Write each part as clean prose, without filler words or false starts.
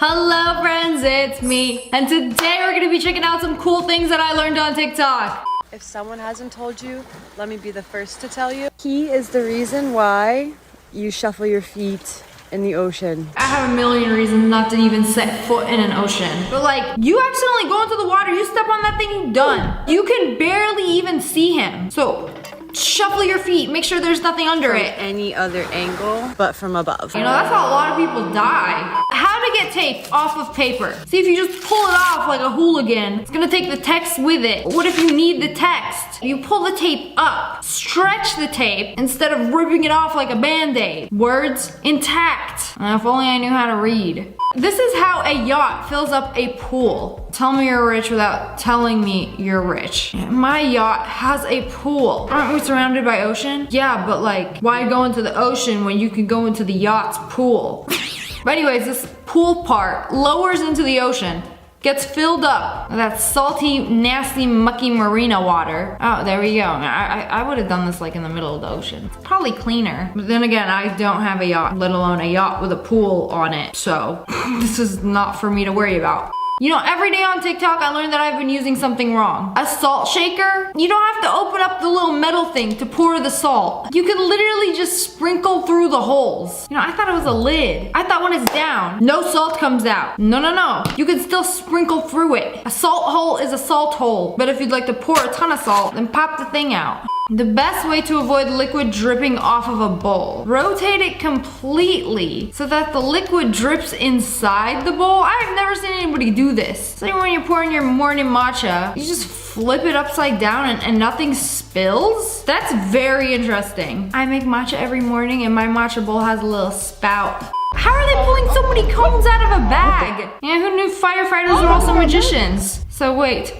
Hello friends, it's me, and today we're gonna be checking out some cool things that I learned on TikTok. If someone hasn't told you, let me be the first to tell you. He is the reason why you shuffle your feet in the ocean. I have a million reasons not to even set foot in an ocean. But like, you accidentally go into the water, you step on that thing, you're done. You can barely even see him. So, shuffle your feet, make sure there's nothing under it. Any other angle, but from above. You know, that's how a lot of people die. How to get tape off of paper. See, if you just pull it off like a hooligan, it's gonna take the text with it. What if you need the text? You pull the tape up, stretch the tape, instead of ripping it off like a band-aid. Words intact. If only I knew how to read. This is how a yacht fills up a pool. Tell me you're rich without telling me you're rich. My yacht has a pool. Aren't we surrounded by ocean? Yeah, but like, why go into the ocean when you can go into the yacht's pool? But anyways, this pool part lowers into the ocean, gets filled up with that salty, nasty, mucky marina water. Oh, there we go. I would have done this like in the middle of the ocean. It's probably cleaner. But then again, I don't have a yacht, let alone a yacht with a pool on it. So this is not for me to worry about. You know, every day on TikTok, I learned that I've been using something wrong. A salt shaker? You don't have to open up the little metal thing to pour the salt. You can literally just sprinkle through the holes. You know, I thought it was a lid. I thought when it's down, no salt comes out. No. You can still sprinkle through it. A salt hole is a salt hole. But if you'd like to pour a ton of salt, then pop the thing out. The best way to avoid liquid dripping off of a bowl. Rotate it completely so that the liquid drips inside the bowl. I've never seen anybody do this. So when you're pouring your morning matcha, you just flip it upside down and nothing spills? That's very interesting. I make matcha every morning and my matcha bowl has a little spout. How are they pulling so many cones out of a bag? Yeah, who knew firefighters were also magicians? So wait.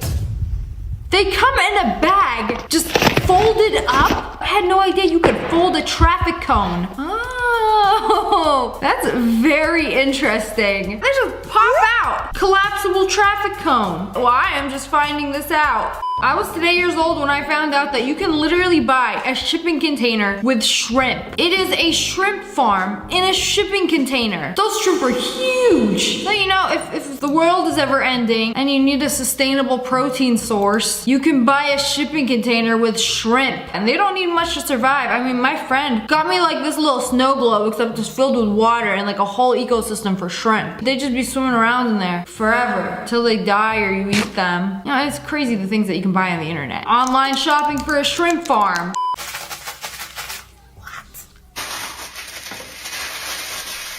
They come in a bag, just folded up? I had no idea you could fold a traffic cone. Oh, that's very interesting. They just pop out. Collapsible traffic cone. Well, I am just finding this out. I was today years old when I found out that you can literally buy a shipping container with shrimp. It is a shrimp farm in a shipping container. Those shrimp are huge. So you know, if the world is ever ending and you need a sustainable protein source, you can buy a shipping container with shrimp. And they don't need much to survive. I mean, my friend got me like this little snow globe, except it's filled with water and like a whole ecosystem for shrimp. They just be swimming around in there forever till they die or you eat them. You know, it's crazy the things that you can buy on the internet. Online shopping for a shrimp farm. What?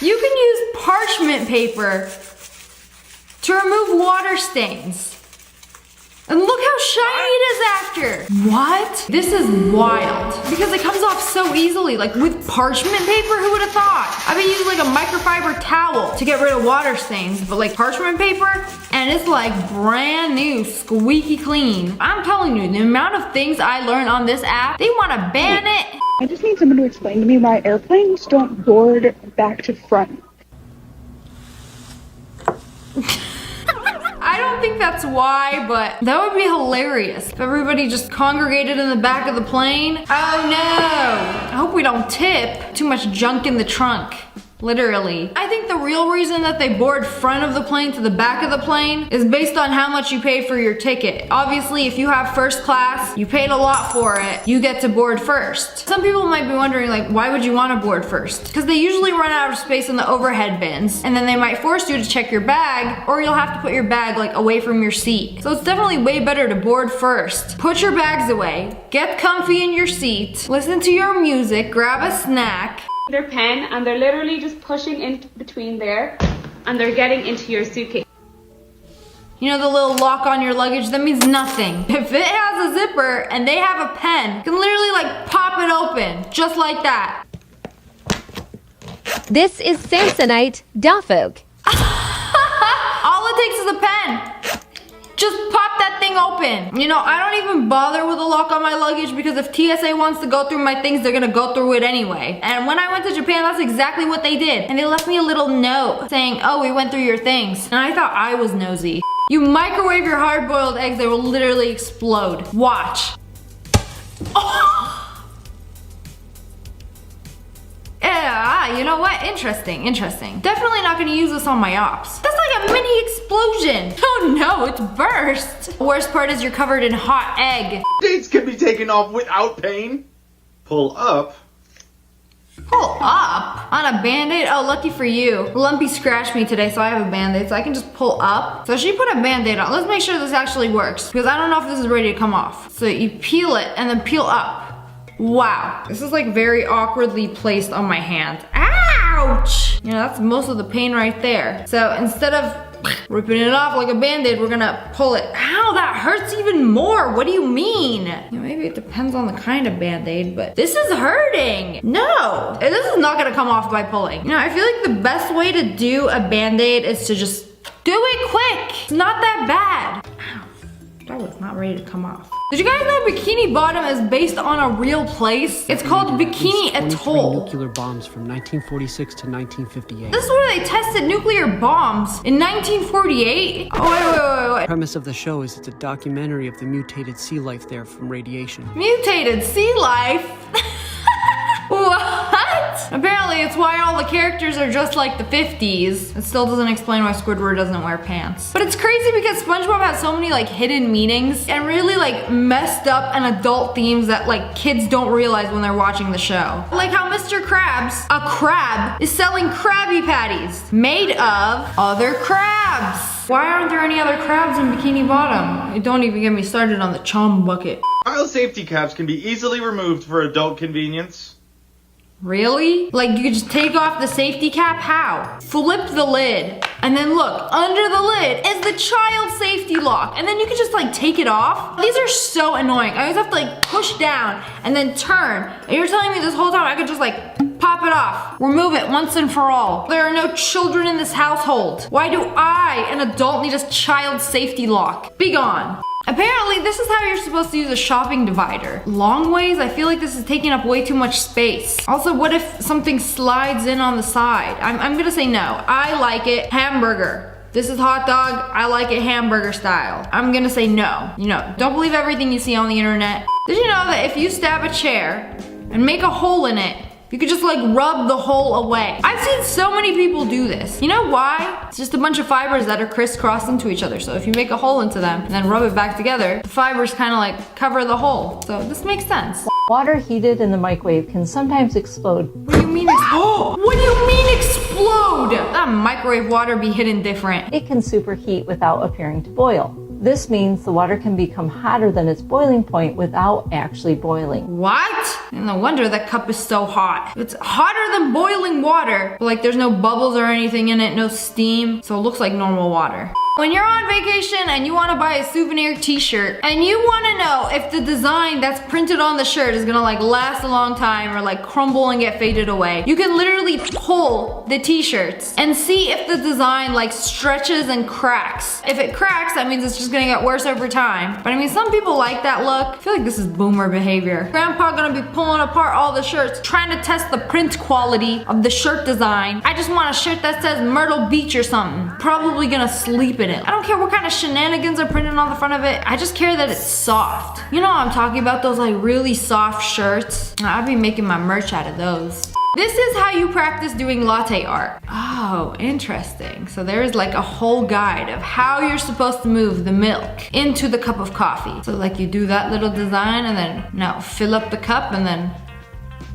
You can use parchment paper to remove water stains. And look how shiny it is after. What? This is wild. Because it comes off so easily. Like with parchment paper, who would have thought? I've been using like a microfiber towel to get rid of water stains, but like parchment paper, and it's like brand new, squeaky clean. I'm telling you, the amount of things I learned on this app, they want to ban it. I just need someone to explain to me why airplanes don't board back to front. I don't think that's why, but that would be hilarious if everybody just congregated in the back of the plane. Oh no! I hope we don't tip. Too much junk in the trunk. Literally. I think the real reason that they board front of the plane to the back of the plane is based on how much you paid for your ticket. Obviously, if you have first class, you paid a lot for it, you get to board first. Some people might be wondering, like, why would you want to board first? Because they usually run out of space in the overhead bins, and then they might force you to check your bag, or you'll have to put your bag like away from your seat. So it's definitely way better to board first. Put your bags away, get comfy in your seat, listen to your music, grab a snack, their pen, and they're literally just pushing in between there and they're getting into your suitcase. You know the little lock on your luggage? That means nothing. If it has a zipper and they have a pen, you can literally like pop it open, just like that. This is Samsonite Daffolk. All it takes is a pen. Just pop that thing open. You know, I don't even bother with a lock on my luggage because if TSA wants to go through my things, they're gonna go through it anyway. And when I went to Japan, that's exactly what they did. And they left me a little note saying, oh, we went through your things. And I thought I was nosy. You microwave your hard-boiled eggs, they will literally explode. Watch. Oh! Yeah, you know what? Interesting. Definitely not gonna use this on my ops. That's like a mini explosion. Oh no, it's burst. The worst part is you're covered in hot egg. Dates can be taken off without pain. Pull up. Pull up on a band-aid? Oh, lucky for you. Lumpy scratched me today, so I have a band-aid, so I can just pull up. So she put a band-aid on. Let's make sure this actually works, because I don't know if this is ready to come off. So you peel it and then peel up. Wow, this is like very awkwardly placed on my hand. Ouch! You know, that's most of the pain right there. So instead of ripping it off like a band-aid, we're gonna pull it. Ow, that hurts even more. What do you mean? You know, maybe it depends on the kind of band-aid, but this is hurting. No, this is not gonna come off by pulling. You know, I feel like the best way to do a band-aid is to just do it quick. It's not that bad. Ow, that was not ready to come off. Did you guys know Bikini Bottom is based on a real place? It's called Bikini Atoll. Nuclear bombs from 1946 to 1958. This is where they tested nuclear bombs in 1948? Oh, wait. The premise of the show is it's a documentary of the mutated sea life there from radiation. Mutated sea life? What? Apparently it's why all the characters are just like the 50s. It still doesn't explain why Squidward doesn't wear pants. But it's crazy because SpongeBob has so many like hidden meanings and really like messed up and adult themes that like kids don't realize when they're watching the show. Like how Mr. Krabs, a crab, is selling Krabby Patties made of other crabs. Why aren't there any other crabs in Bikini Bottom? Don't even get me started on the chum bucket. Child safety caps can be easily removed for adult convenience. Really? Like you could just take off the safety cap? How? Flip the lid. And then look, under the lid is the child safety lock. And then you could just like take it off. These are so annoying. I always have to like push down and then turn. And you're telling me this whole time I could just like pop it off. Remove it once and for all. There are no children in this household. Why do I, an adult, need a child safety lock? Be gone. Apparently, this is how you're supposed to use a shopping divider. Long ways, I feel like this is taking up way too much space. Also, what if something slides in on the side? I'm gonna say no. I like it hamburger. This is hot dog, I like it hamburger style. I'm gonna say no. You know, don't believe everything you see on the internet. Did you know that if you stab a chair and make a hole in it, you could just like rub the hole away? I've seen so many people do this. You know why? It's just a bunch of fibers that are crisscrossed into each other. So if you make a hole into them and then rub it back together, the fibers kind of like cover the hole. So this makes sense. Water heated in the microwave can sometimes explode. What do you mean what do you mean explode? That microwave water be hidden different. It can superheat without appearing to boil. This means the water can become hotter than its boiling point without actually boiling. What? No wonder that cup is so hot. It's hotter than boiling water, but like there's no bubbles or anything in it, no steam, so it looks like normal water. When you're on vacation and you want to buy a souvenir t-shirt and you want to know if the design that's printed on the shirt is gonna like last a long time or like crumble and get faded away, you can literally pull the t-shirts and see if the design like stretches and cracks. If it cracks, that means it's just gonna get worse over time. But I mean, some people like that look. I feel like this is boomer behavior. Grandpa gonna be pulling apart all the shirts, trying to test the print quality of the shirt design. I just want a shirt that says Myrtle Beach or something. Probably gonna sleep in it. I don't care what kind of shenanigans are printed on the front of it. I just care that it's soft. You know what I'm talking about? Those like really soft shirts. I'd be making my merch out of those. This is how you practice doing latte art. Oh, interesting. So there is like a whole guide of how you're supposed to move the milk into the cup of coffee. So like you do that little design and then now fill up the cup and then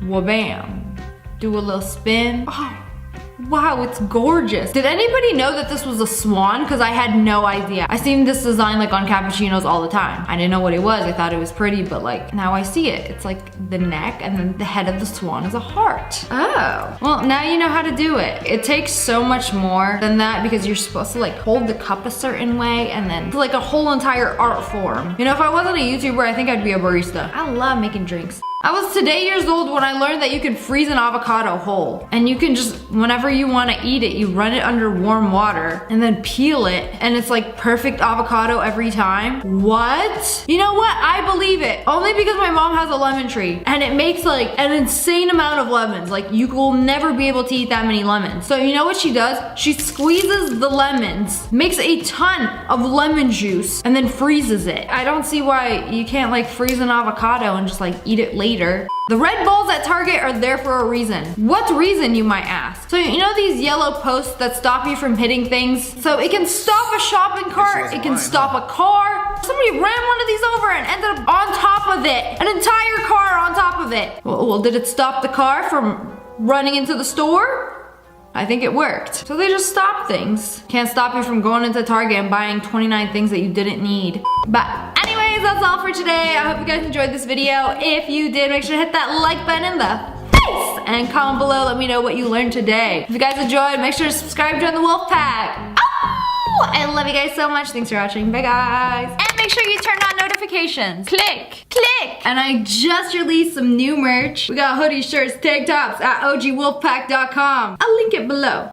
wha-bam. Do a little spin. Oh. Wow, it's gorgeous. Did anybody know that this was a swan? Because I had no idea. I seen this design like on cappuccinos all the time. I didn't know what it was. I thought it was pretty, but like now I see it. It's like the neck and then the head of the swan is a heart. Oh, well now you know how to do it. It takes so much more than that because you're supposed to like hold the cup a certain way and then like a whole entire art form. You know, if I wasn't a YouTuber, I think I'd be a barista. I love making drinks. I was today years old when I learned that you can freeze an avocado whole. And you can just, whenever you want to eat it, you run it under warm water and then peel it. And it's like perfect avocado every time. What? You know what? I believe it. Only because my mom has a lemon tree. And it makes like an insane amount of lemons. Like you will never be able to eat that many lemons. So you know what she does? She squeezes the lemons, makes a ton of lemon juice, and then freezes it. I don't see why you can't like freeze an avocado and just like eat it later. later. The red balls at Target are there for a reason. What reason, you might ask? So you know these yellow posts that stop you from hitting things? So it can stop a shopping cart, it can stop a car. Somebody ran one of these over and ended up on top of it. An entire car on top of it. Well, did it stop the car from running into the store? I think it worked. So they just stop things. Can't stop you from going into Target and buying 29 things that you didn't need. But anyways, that's all for today. I hope you guys enjoyed this video. If you did, make sure to hit that like button in the face and comment below. Let me know what you learned today. If you guys enjoyed, make sure to subscribe, join the wolf pack. Oh, I love you guys so much. Thanks for watching. Bye guys. And make sure you turn on notifications. Click, click. And I just released some new merch. We got hoodies, shirts, tank tops at ogwolfpack.com. I'll link it below.